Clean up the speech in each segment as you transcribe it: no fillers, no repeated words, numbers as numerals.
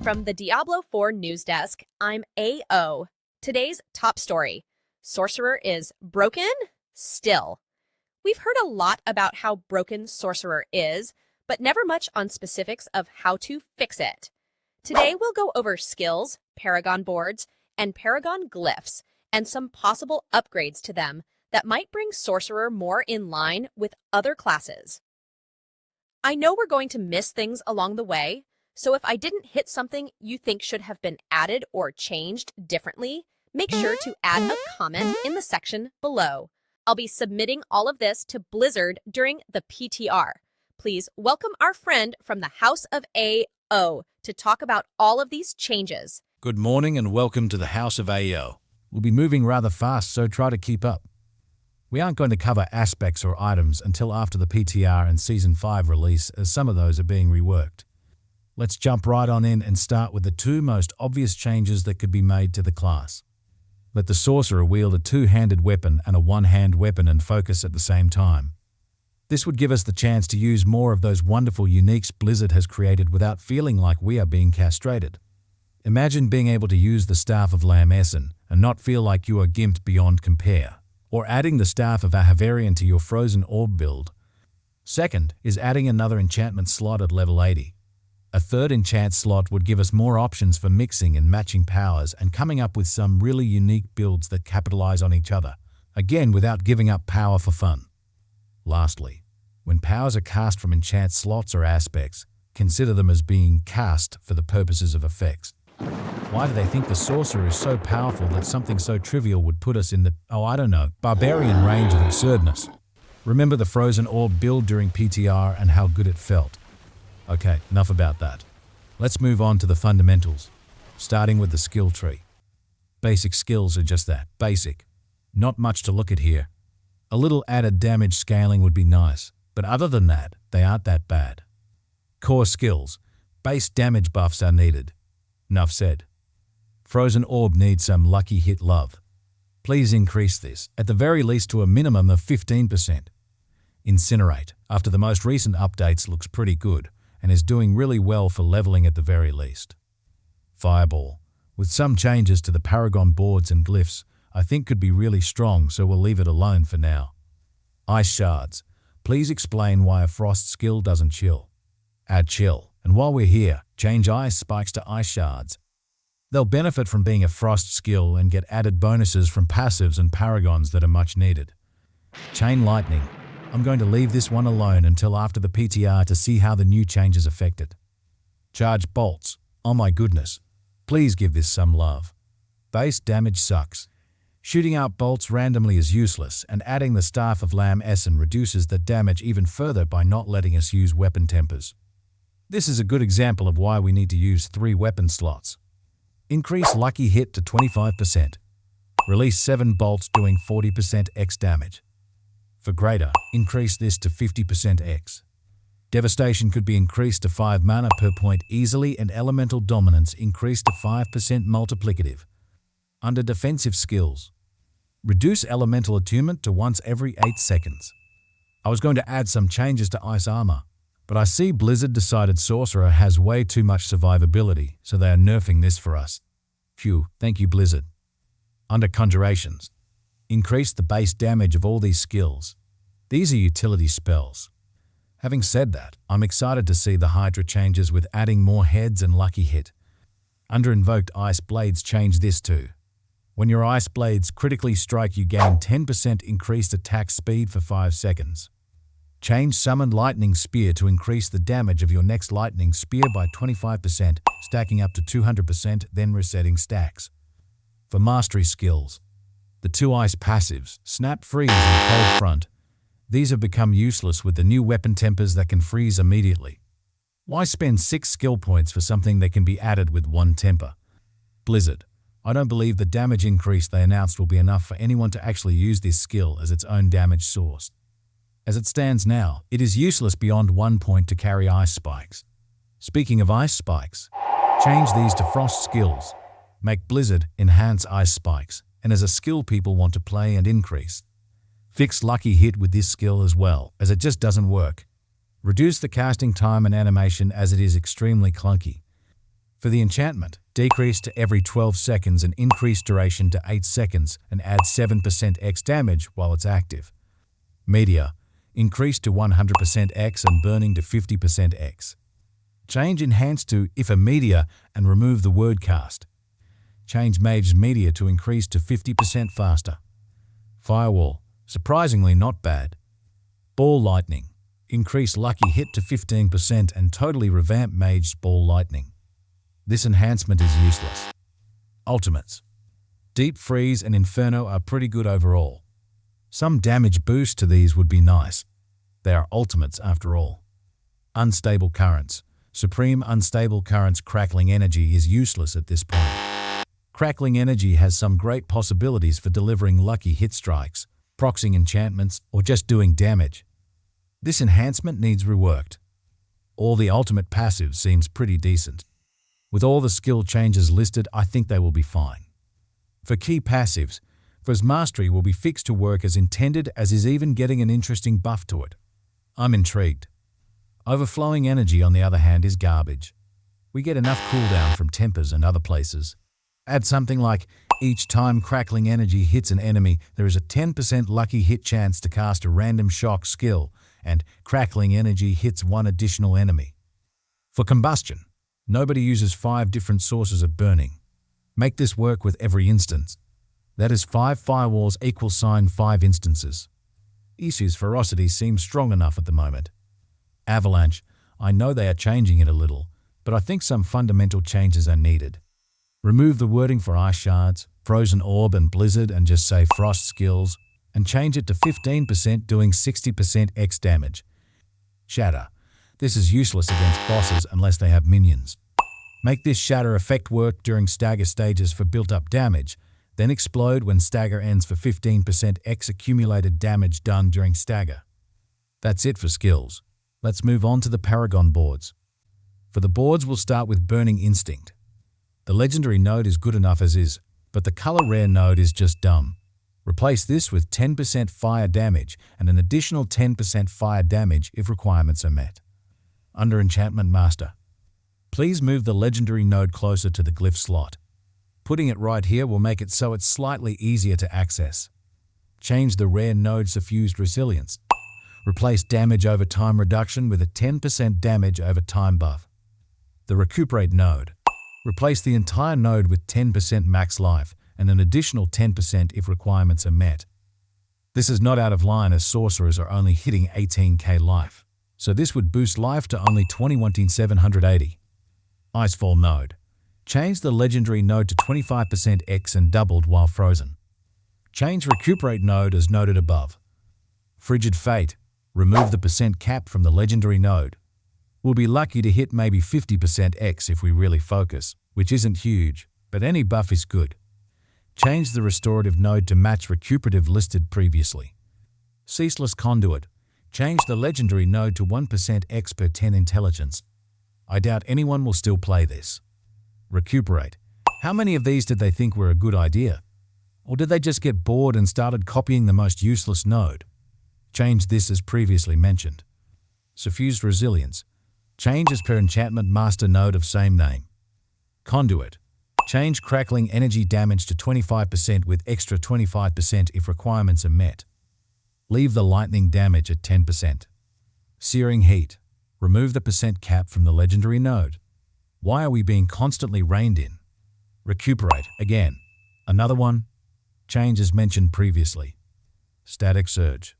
From the Diablo 4 news desk, I'm AO. Today's top story: Sorcerer is broken? Still. We've heard a lot about how broken Sorcerer is, but never much on specifics of how to fix it. Today we'll go over skills, paragon boards, and paragon glyphs, and some possible upgrades to them that might bring Sorcerer more in line with other classes. I know we're going to miss things along the way, so if I didn't hit something you think should have been added or changed differently, make sure to add a comment in the section below. I'll be submitting all of this to Blizzard during the PTR. Please welcome our friend from the House of AO to talk about all of these changes. Good morning and welcome to the House of AO. We'll be moving rather fast, so try to keep up. We aren't going to cover aspects or items until after the PTR and Season 5 release, as some of those are being reworked. Let's jump right on in and start with the two most obvious changes that could be made to the class. Let the Sorcerer wield a two-handed weapon and a one-hand weapon and focus at the same time. This would give us the chance to use more of those wonderful uniques Blizzard has created without feeling like we are being castrated. Imagine being able to use the Staff of Lam Essen and not feel like you are gimped beyond compare, or adding the Staff of Ahavarian to your Frozen Orb build. Second is adding another enchantment slot at level 80. A third enchant slot would give us more options for mixing and matching powers and coming up with some really unique builds that capitalize on each other, again without giving up power for fun. Lastly, when powers are cast from enchant slots or aspects, consider them as being cast for the purposes of effects. Why do they think the Sorcerer is so powerful that something so trivial would put us in the, barbarian range of absurdness? Remember the Frozen Orb build during PTR and how good it felt. Okay, enough about that. Let's move on to the fundamentals, starting with the skill tree. Basic skills are just that, basic. Not much to look at here. A little added damage scaling would be nice, but other than that, they aren't that bad. Core skills. Base damage buffs are needed. Enough said. Frozen Orb needs some lucky hit love. Please increase this, at the very least to a minimum of 15%. Incinerate, after the most recent updates, looks pretty good, and is doing really well for leveling at the very least. Fireball, with some changes to the paragon boards and glyphs, I think could be really strong, so we'll leave it alone for now. Ice shards, please explain why a frost skill doesn't chill. Add chill, and while we're here, change ice spikes to ice shards. They'll benefit from being a frost skill and get added bonuses from passives and paragons that are much needed. Chain lightning. I'm going to leave this one alone until after the PTR to see how the new changes affect it. Charge bolts. Oh my goodness. Please give this some love. Base damage sucks. Shooting out bolts randomly is useless, and adding the Staff of Lam Essen reduces the damage even further by not letting us use weapon tempers. This is a good example of why we need to use 3 weapon slots. Increase lucky hit to 25%. Release 7 bolts doing 40% X damage. For greater, increase this to 50% X. Devastation could be increased to 5 mana per point easily, and Elemental Dominance increased to 5% multiplicative. Under defensive skills, reduce Elemental Attunement to once every 8 seconds. I was going to add some changes to Ice Armor, but I see Blizzard decided Sorcerer has way too much survivability, so they are nerfing this for us. Phew, thank you Blizzard. Under Conjurations, increase the base damage of all these skills. These are utility spells. Having said that, I'm excited to see the Hydra changes with adding more heads and lucky hit. Under Invoked Ice Blades, change this too. When your Ice Blades critically strike, you gain 10% increased attack speed for 5 seconds. Change Summoned Lightning Spear to increase the damage of your next Lightning Spear by 25%, stacking up to 200%, then resetting stacks. For Mastery skills, the 2 ice passives, Snap Freeze and Cold Front. These have become useless with the new weapon tempers that can freeze immediately. Why spend 6 skill points for something that can be added with 1 temper? Blizzard, I don't believe the damage increase they announced will be enough for anyone to actually use this skill as its own damage source. As it stands now, it is useless beyond 1 point to carry ice spikes. Speaking of ice spikes, change these to frost skills. Make Blizzard enhance ice spikes, and as a skill people want to play and increase. Fix lucky hit with this skill as well, as it just doesn't work. Reduce the casting time and animation as it is extremely clunky. For the enchantment, decrease to every 12 seconds and increase duration to 8 seconds and add 7% X damage while it's active. Meteor, increase to 100% X and burning to 50% X. Change enhance to if a meteor and remove the word cast. Change mage's meteor to increase to 50% faster. Firewall, surprisingly not bad. Ball lightning, increase lucky hit to 15% and totally revamp mage's ball lightning. This enhancement is useless. Ultimates. Deep Freeze and Inferno are pretty good overall. Some damage boost to these would be nice. They are ultimates after all. Unstable Currents. Supreme Unstable Currents Crackling Energy is useless at this point. Crackling Energy has some great possibilities for delivering lucky hit strikes, proxying enchantments, or just doing damage. This enhancement needs reworked. All the ultimate passives seems pretty decent. With all the skill changes listed, I think they will be fine. For key passives, Frizz Mastery will be fixed to work as intended, as is even getting an interesting buff to it. I'm intrigued. Overflowing Energy, on the other hand, is garbage. We get enough cooldown from tempers and other places. Add something like, each time Crackling Energy hits an enemy, there is a 10% lucky hit chance to cast a random shock skill, and Crackling Energy hits one additional enemy. For Combustion, nobody uses 5 different sources of burning. Make this work with every instance. That is 5 firewalls = 5 instances. Isu's Ferocity seems strong enough at the moment. Avalanche, I know they are changing it a little, but I think some fundamental changes are needed. Remove the wording for Ice Shards, Frozen Orb and Blizzard and just say Frost Skills, and change it to 15% doing 60% X damage. Shatter. This is useless against bosses unless they have minions. Make this shatter effect work during stagger stages for built-up damage, then explode when stagger ends for 15% X accumulated damage done during stagger. That's it for skills. Let's move on to the paragon boards. For the boards, we'll start with Burning Instinct. The legendary node is good enough as is, but the color rare node is just dumb. Replace this with 10% fire damage and an additional 10% fire damage if requirements are met. Under Enchantment Master, please move the legendary node closer to the glyph slot. Putting it right here will make it so it's slightly easier to access. Change the rare node Suffused Resilience. Replace damage over time reduction with a 10% damage over time buff. The Recuperate node. Replace the entire node with 10% max life and an additional 10% if requirements are met. This is not out of line as sorcerers are only hitting 18k life, so this would boost life to only 21,780. Icefall node. Change the legendary node to 25% X and doubled while frozen. Change Recuperate node as noted above. Frigid Fate. Remove the percent cap from the legendary node. We'll be lucky to hit maybe 50% X if we really focus, which isn't huge, but any buff is good. Change the restorative node to match recuperative listed previously. Ceaseless Conduit. Change the legendary node to 1% X per 10 intelligence. I doubt anyone will still play this. Recuperate. How many of these did they think were a good idea? Or did they just get bored and started copying the most useless node? Change this as previously mentioned. Suffused Resilience. Change as per Enchantment Master node of same name. Conduit. Change Crackling Energy damage to 25% with extra 25% if requirements are met. Leave the lightning damage at 10%. Searing Heat. Remove the percent cap from the legendary node. Why are we being constantly reined in? Recuperate. Again. Another one. Change as mentioned previously. Static Surge.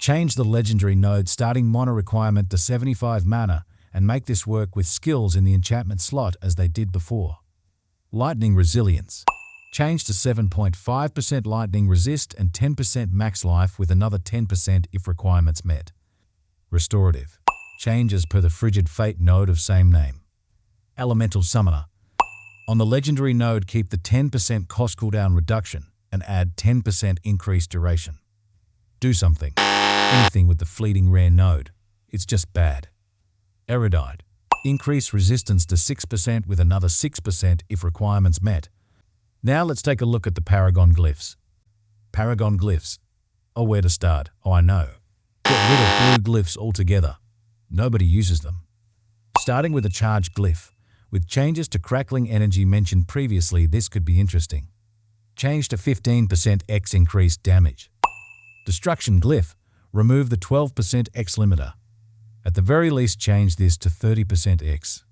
Change the legendary node starting mono requirement to 75 mana and make this work with skills in the enchantment slot as they did before. Lightning Resilience. Change to 7.5% lightning resist and 10% max life with another 10% if requirements met. Restorative. Change as per the Frigid Fate node of same name. Elemental Summoner. On the legendary node, keep the 10% cost cooldown reduction and add 10% increased duration. Do something. Anything with the fleeting rare node. It's just bad. Erudite. Increase resistance to 6% with another 6% if requirements met. Now let's take a look at the paragon glyphs. Paragon glyphs. Oh, where to start? Oh, I know. Get rid of blue glyphs altogether. Nobody uses them. Starting with a charged glyph. With changes to crackling energy mentioned previously, this could be interesting. Change to 15% X increased damage. Destruction Glyph. Remove the 12% X limiter. At the very least, change this to 30% X.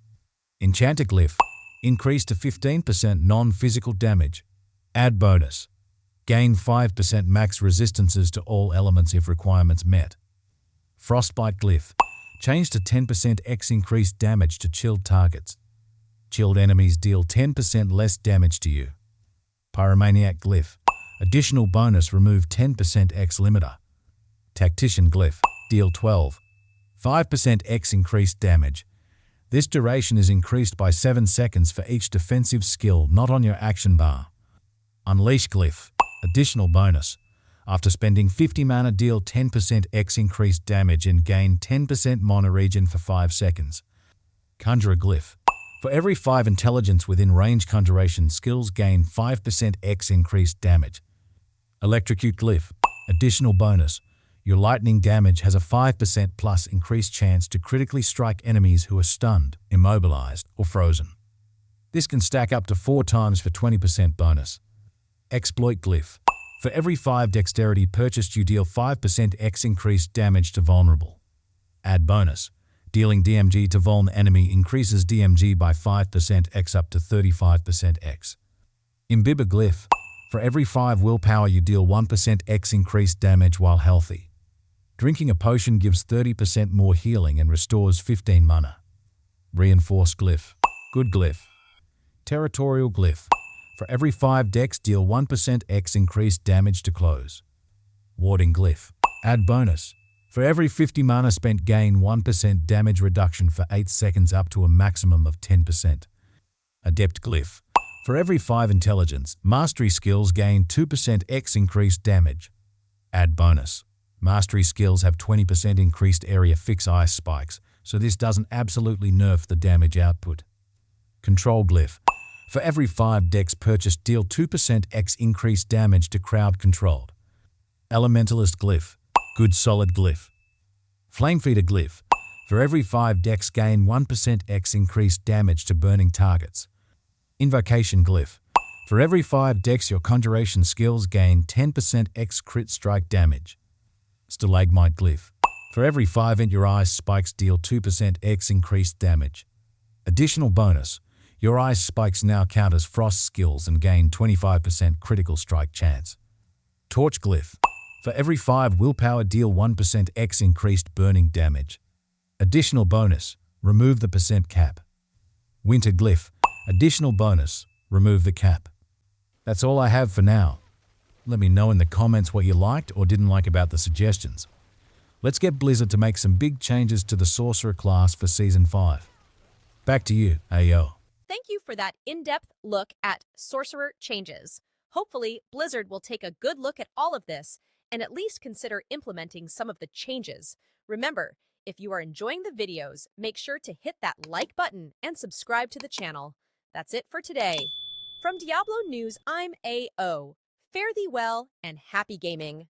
Enchanter Glyph. Increase to 15% non-physical damage. Add bonus. Gain 5% max resistances to all elements if requirements met. Frostbite Glyph. Change to 10% X increased damage to chilled targets. Chilled enemies deal 10% less damage to you. Pyromaniac Glyph. Additional bonus, remove 10% X limiter. Tactician Glyph. Deal 5% X increased damage. This duration is increased by 7 seconds for each defensive skill not on your action bar. Unleash Glyph. Additional bonus. After spending 50 mana, deal 10% X increased damage and gain 10% mana regen for 5 seconds. Conjurer Glyph. For every 5 intelligence within range conjuration skills, gain 5% X increased damage. Electrocute Glyph. Additional bonus. Your lightning damage has a 5% plus increased chance to critically strike enemies who are stunned, immobilized, or frozen. This can stack up to 4 times for 20% bonus. Exploit Glyph. For every 5 dexterity purchased, you deal 5% X increased damage to vulnerable. Add bonus. Dealing DMG to vuln enemy increases DMG by 5% X up to 35% X. Imbiber Glyph. For every 5 willpower, you deal 1% X increased damage while healthy. Drinking a potion gives 30% more healing and restores 15 mana. Reinforced Glyph. Good Glyph. Territorial Glyph. For every 5 dex, deal 1% X increased damage to close. Warding Glyph. Add bonus. For every 50 mana spent, gain 1% damage reduction for 8 seconds up to a maximum of 10%. Adept Glyph. For every 5 intelligence, mastery skills gain 2% X increased damage. Add bonus. Mastery skills have 20% increased area fix ice spikes, so this doesn't absolutely nerf the damage output. Control Glyph. For every 5 dex purchased, deal 2% X increased damage to crowd controlled. Elementalist Glyph. Good solid Glyph. Flamefeeder Glyph. For every 5 dex, gain 1% X increased damage to burning targets. Invocation Glyph. For every 5 dex, your conjuration skills gain 10% X crit strike damage. Stalagmite Glyph. For every 5 int, your ice spikes deal 2% X increased damage. Additional bonus. Your ice spikes now count as frost skills and gain 25% critical strike chance. Torch Glyph. For every 5 willpower, deal 1% X increased burning damage. Additional bonus. Remove the percent cap. Winter Glyph. Additional bonus. Remove the cap. That's all I have for now. Let me know in the comments what you liked or didn't like about the suggestions. Let's get Blizzard to make some big changes to the Sorcerer class for Season 5. Back to you, AO. Thank you for that in-depth look at Sorcerer Changes. Hopefully, Blizzard will take a good look at all of this and at least consider implementing some of the changes. Remember, if you are enjoying the videos, make sure to hit that like button and subscribe to the channel. That's it for today. From Diablo News, I'm AO. Fare thee well and happy gaming.